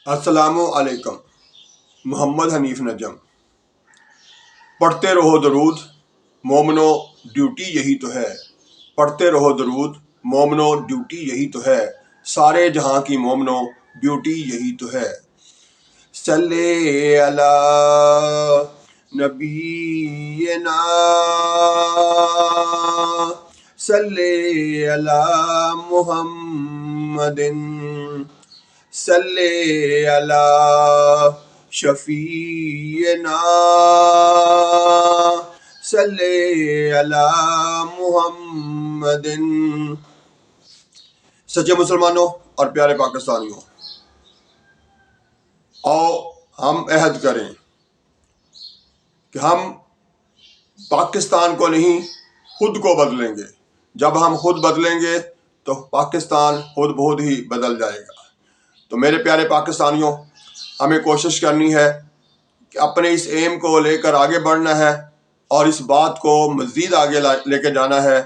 السلام علیکم۔ محمد حنیف نجم۔ پڑھتے رہو درود مومنو، ڈیوٹی یہی تو ہے۔ پڑھتے رہو درود مومنو، ڈیوٹی یہی تو ہے۔ سارے جہاں کی مومنو، ڈیوٹی یہی تو ہے۔ صلی علی نبینا، صلی علی محمد، صلی علی شفیعنا، صلی علی محمد۔ سچے مسلمانوں اور پیارے پاکستانیوں، آؤ ہم عہد کریں کہ ہم پاکستان کو نہیں، خود کو بدلیں گے۔ جب ہم خود بدلیں گے تو پاکستان خود بخود ہی بدل جائے گا۔ تو میرے پیارے پاکستانیوں، ہمیں کوشش کرنی ہے کہ اپنے اس ایم کو لے کر آگے بڑھنا ہے اور اس بات کو مزید آگے لے کے جانا ہے۔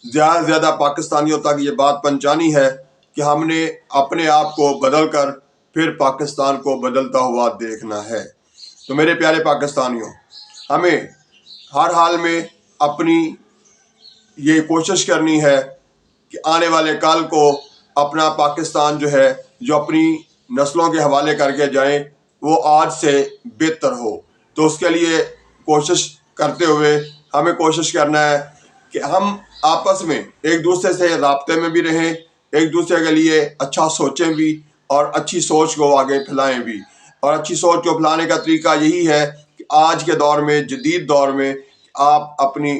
زیادہ سے زیادہ پاکستانیوں تک یہ بات پہنچانی ہے کہ ہم نے اپنے آپ کو بدل کر پھر پاکستان کو بدلتا ہوا دیکھنا ہے۔ تو میرے پیارے پاکستانیوں، ہمیں ہر حال میں اپنی یہ کوشش کرنی ہے کہ آنے والے کل کو اپنا پاکستان جو ہے، جو اپنی نسلوں کے حوالے کر کے جائیں، وہ آج سے بہتر ہو۔ تو اس کے لیے کوشش کرتے ہوئے ہمیں کوشش کرنا ہے کہ ہم آپس میں ایک دوسرے سے رابطے میں بھی رہیں، ایک دوسرے کے لیے اچھا سوچیں بھی اور اچھی سوچ کو آگے پھیلائیں بھی۔ اور اچھی سوچ کو پھیلانے کا طریقہ یہی ہے کہ آج کے دور میں، جدید دور میں، آپ اپنی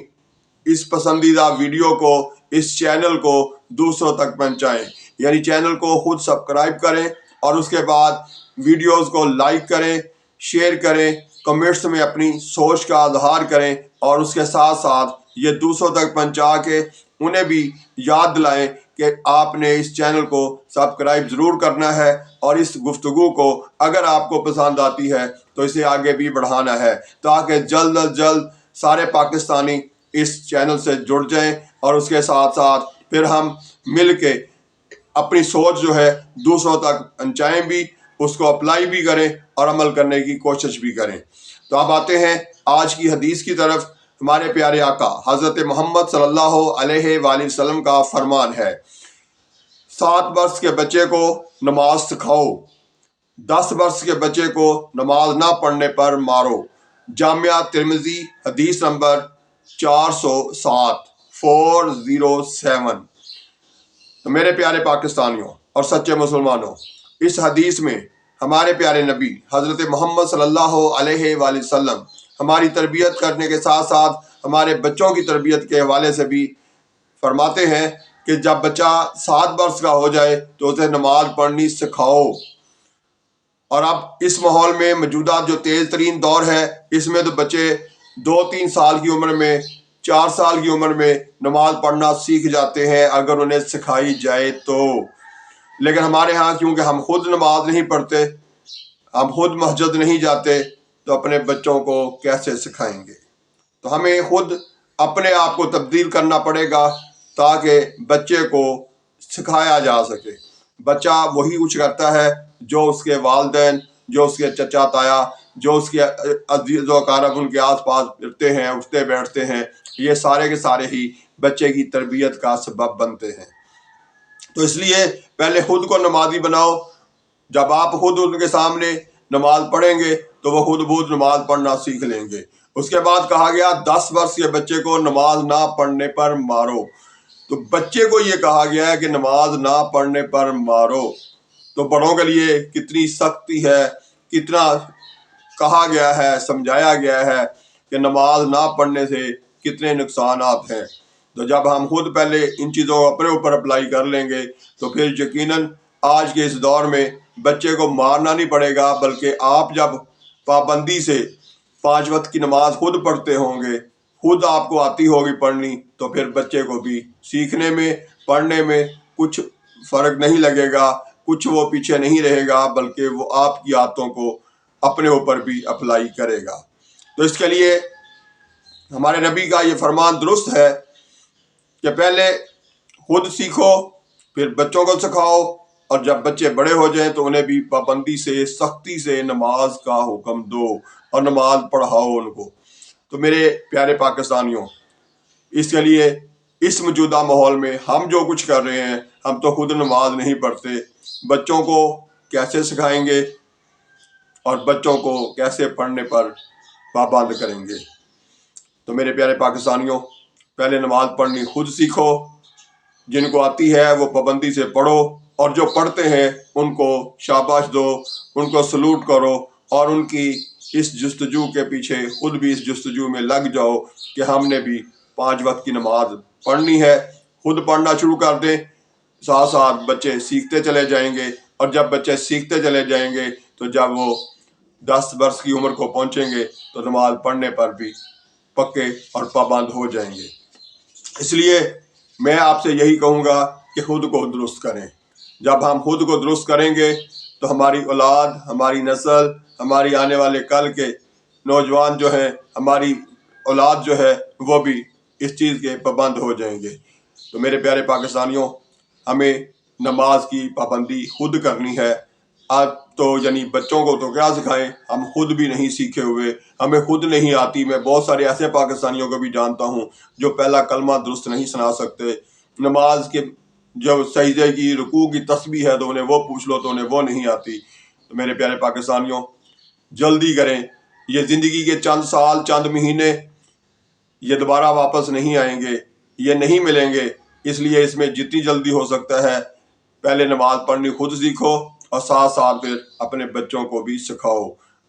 اس پسندیدہ ویڈیو کو، اس چینل کو دوسروں تک پہنچائیں۔ یعنی چینل کو خود سبسکرائب کریں اور اس کے بعد ویڈیوز کو لائک کریں، شیئر کریں، کمنٹس میں اپنی سوچ کا اظہار کریں، اور اس کے ساتھ ساتھ یہ دوسروں تک پہنچا کے انہیں بھی یاد دلائیں کہ آپ نے اس چینل کو سبسکرائب ضرور کرنا ہے، اور اس گفتگو کو اگر آپ کو پسند آتی ہے تو اسے آگے بھی بڑھانا ہے، تاکہ جلد از جلد سارے پاکستانی اس چینل سے جڑ جائیں، اور اس کے ساتھ ساتھ پھر ہم مل کے اپنی سوچ جو ہے دوسروں تک پہنچائیں بھی، اس کو اپلائی بھی کریں اور عمل کرنے کی کوشش بھی کریں۔ تو اب آتے ہیں آج کی حدیث کی طرف۔ ہمارے پیارے آقا حضرت محمد صلی اللہ علیہ وآلہ وسلم کا فرمان ہے، 7 برس کے بچے کو نماز سکھاؤ، 10 برس کے بچے کو نماز نہ پڑھنے پر مارو۔ جامعہ ترمذی، حدیث نمبر 407 407۔ تو میرے پیارے پاکستانیوں اور سچے مسلمانوں، اس حدیث میں ہمارے پیارے نبی حضرت محمد صلی اللہ علیہ وآلہ وسلم ہماری تربیت کرنے کے ساتھ ساتھ ہمارے بچوں کی تربیت کے حوالے سے بھی فرماتے ہیں کہ جب بچہ 7 برس کا ہو جائے تو اسے نماز پڑھنی سکھاؤ۔ اور اب اس ماحول میں موجودہ جو تیز ترین دور ہے، اس میں تو بچے 2-3 سال کی عمر میں، 4 سال کی عمر میں نماز پڑھنا سیکھ جاتے ہیں اگر انہیں سکھائی جائے تو۔ لیکن ہمارے ہاں کیونکہ ہم خود نماز نہیں پڑھتے، ہم خود مسجد نہیں جاتے، تو اپنے بچوں کو کیسے سکھائیں گے؟ تو ہمیں خود اپنے آپ کو تبدیل کرنا پڑے گا تاکہ بچے کو سکھایا جا سکے۔ بچہ وہی کچھ کرتا ہے جو اس کے والدین، جو اس کے چچا تایا، جو اس کے عزیز و اقارب ان کے آس پاس پھرتے ہیں، اٹھتے بیٹھتے ہیں، یہ سارے کے سارے ہی بچے کی تربیت کا سبب بنتے ہیں۔ تو اس لیے پہلے خود کو نمازی بناؤ۔ جب آپ خود ان کے سامنے نماز پڑھیں گے تو وہ خود بخود نماز پڑھنا سیکھ لیں گے۔ اس کے بعد کہا گیا 10 برس کے بچے کو نماز نہ پڑھنے پر مارو۔ تو بچے کو یہ کہا گیا ہے کہ نماز نہ پڑھنے پر مارو، تو بڑوں کے لیے کتنی سختی ہے، کتنا کہا گیا ہے، سمجھایا گیا ہے کہ نماز نہ پڑھنے سے کتنے نقصانات ہیں۔ تو جب ہم خود پہلے ان چیزوں کو اپنے اوپر اپلائی کر لیں گے تو پھر یقیناً آج کے اس دور میں بچے کو مارنا نہیں پڑے گا، بلکہ آپ جب پابندی سے 5 وقت کی نماز خود پڑھتے ہوں گے، خود آپ کو آتی ہوگی پڑھنی، تو پھر بچے کو بھی سیکھنے میں، پڑھنے میں کچھ فرق نہیں لگے گا، کچھ وہ پیچھے نہیں رہے گا، بلکہ وہ آپ کی عادتوں کو اپنے اوپر بھی اپلائی کرے گا۔ تو اس کے لیے ہمارے نبی کا یہ فرمان درست ہے کہ پہلے خود سیکھو، پھر بچوں کو سکھاؤ، اور جب بچے بڑے ہو جائیں تو انہیں بھی پابندی سے سختی سے نماز کا حکم دو اور نماز پڑھاؤ ان کو۔ تو میرے پیارے پاکستانیوں، اس کے لیے اس موجودہ ماحول میں ہم جو کچھ کر رہے ہیں، ہم تو خود نماز نہیں پڑھتے، بچوں کو کیسے سکھائیں گے اور بچوں کو کیسے پڑھنے پر پابند کریں گے؟ تو میرے پیارے پاکستانیوں، پہلے نماز پڑھنی خود سیکھو، جن کو آتی ہے وہ پابندی سے پڑھو، اور جو پڑھتے ہیں ان کو شاباش دو، ان کو سلوٹ کرو، اور ان کی اس جستجو کے پیچھے خود بھی اس جستجو میں لگ جاؤ کہ ہم نے بھی 5 وقت کی نماز پڑھنی ہے۔ خود پڑھنا شروع کر دیں، ساتھ ساتھ بچے سیکھتے چلے جائیں گے، اور جب بچے سیکھتے چلے جائیں گے تو جب وہ 10 برس کی عمر کو پہنچیں گے تو نماز پڑھنے پر بھی پکے اور پابند ہو جائیں گے۔ اس لیے میں آپ سے یہی کہوں گا کہ خود کو درست کریں۔ جب ہم خود کو درست کریں گے تو ہماری اولاد، ہماری نسل، ہماری آنے والے کل کے نوجوان جو ہیں، ہماری اولاد جو ہے، وہ بھی اس چیز کے پابند ہو جائیں گے۔ تو میرے پیارے پاکستانیوں، ہمیں نماز کی پابندی خود کرنی ہے۔ اب تو یعنی بچوں کو تو کیا سکھائیں، ہم خود بھی نہیں سیکھے ہوئے، ہمیں خود نہیں آتی۔ میں بہت سارے ایسے پاکستانیوں کو بھی جانتا ہوں جو پہلا کلمہ درست نہیں سنا سکتے، نماز کے جو سجدے کی، رکوع کی تسبیح ہے تو انہیں وہ پوچھ لو تو انہیں وہ نہیں آتی۔ تو میرے پیارے پاکستانیوں، جلدی کریں، یہ زندگی کے چند سال، چند مہینے یہ دوبارہ واپس نہیں آئیں گے، یہ نہیں ملیں گے، اس لیے اس میں جتنی جلدی ہو سکتا ہے پہلے نماز پڑھنی خود سیکھو، اور ساتھ ساتھ پھر اپنے بچوں کو بھی سکھاؤ،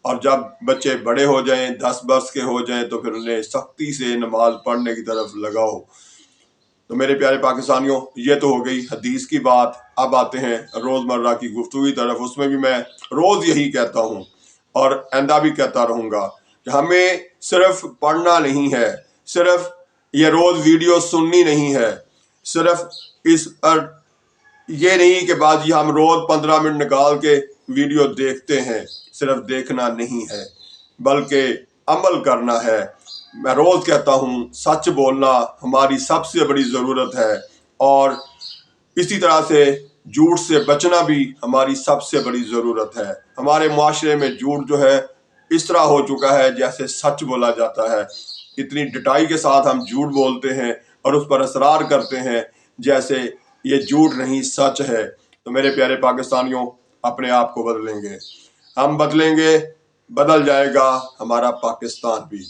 اور جب بچے بڑے ہو جائیں، 10 برس کے ہو جائیں تو پھر انہیں سختی سے نماز پڑھنے کی طرف لگاؤ۔ تو میرے پیارے پاکستانیوں، یہ تو ہو گئی حدیث کی بات۔ اب آتے ہیں روزمرہ کی گفتگو کی طرف۔ اس میں بھی میں روز یہی کہتا ہوں اور آئندہ بھی کہتا رہوں گا کہ ہمیں صرف پڑھنا نہیں ہے، صرف یہ روز ویڈیو سننی نہیں ہے، صرف اس پر یہ نہیں کہ بعد یہ ہم روز 15 منٹ نکال کے ویڈیو دیکھتے ہیں، صرف دیکھنا نہیں ہے بلکہ عمل کرنا ہے۔ میں روز کہتا ہوں، سچ بولنا ہماری سب سے بڑی ضرورت ہے، اور اسی طرح سے جھوٹ سے بچنا بھی ہماری سب سے بڑی ضرورت ہے۔ ہمارے معاشرے میں جھوٹ جو ہے اس طرح ہو چکا ہے جیسے سچ بولا جاتا ہے، اتنی ڈٹائی کے ساتھ ہم جھوٹ بولتے ہیں اور اس پر اصرار کرتے ہیں جیسے یہ جھوٹ نہیں سچ ہے۔ تو میرے پیارے پاکستانیوں، اپنے آپ کو بدلیں گے، ہم بدلیں گے، بدل جائے گا ہمارا پاکستان بھی۔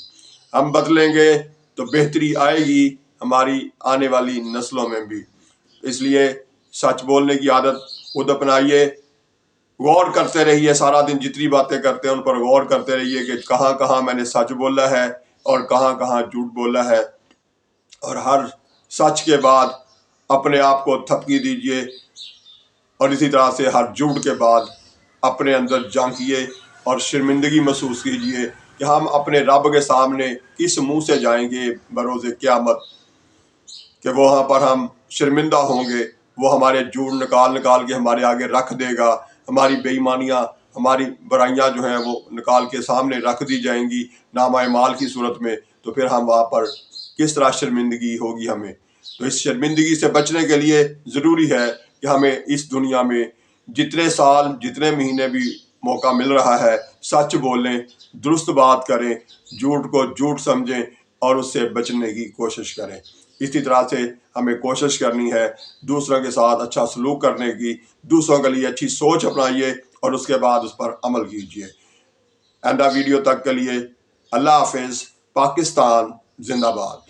ہم بدلیں گے تو بہتری آئے گی ہماری آنے والی نسلوں میں بھی۔ اس لیے سچ بولنے کی عادت خود اپنائیے، غور کرتے رہیے، سارا دن جتنی باتیں کرتے ہیں ان پر غور کرتے رہیے کہ کہاں کہاں میں نے سچ بولا ہے اور کہاں کہاں جھوٹ بولا ہے، اور ہر سچ کے بعد اپنے آپ کو تھپکی دیجیے، اور اسی طرح سے ہر جھوٹ کے بعد اپنے اندر جھانکیے اور شرمندگی محسوس کیجیے کہ ہم اپنے رب کے سامنے کس منہ سے جائیں گے بروز قیامت، کہ وہاں پر ہم شرمندہ ہوں گے۔ وہ ہمارے جھوٹ نکال نکال کے ہمارے آگے رکھ دے گا، ہماری بے ایمانیاں، ہماری برائیاں جو ہیں وہ نکال کے سامنے رکھ دی جائیں گی نامہ اعمال کی صورت میں۔ تو پھر ہم وہاں پر کس طرح شرمندگی ہوگی ہمیں۔ تو اس شرمندگی سے بچنے کے لیے ضروری ہے کہ ہمیں اس دنیا میں جتنے سال، جتنے مہینے بھی موقع مل رہا ہے، سچ بولیں، درست بات کریں، جھوٹ کو جھوٹ سمجھیں اور اس سے بچنے کی کوشش کریں۔ اسی طرح سے ہمیں کوشش کرنی ہے دوسروں کے ساتھ اچھا سلوک کرنے کی، دوسروں کے لیے اچھی سوچ اپنائیے اور اس کے بعد اس پر عمل کیجیے۔ آئندہ ویڈیو تک کے لیے اللہ حافظ۔ پاکستان زندہ باد۔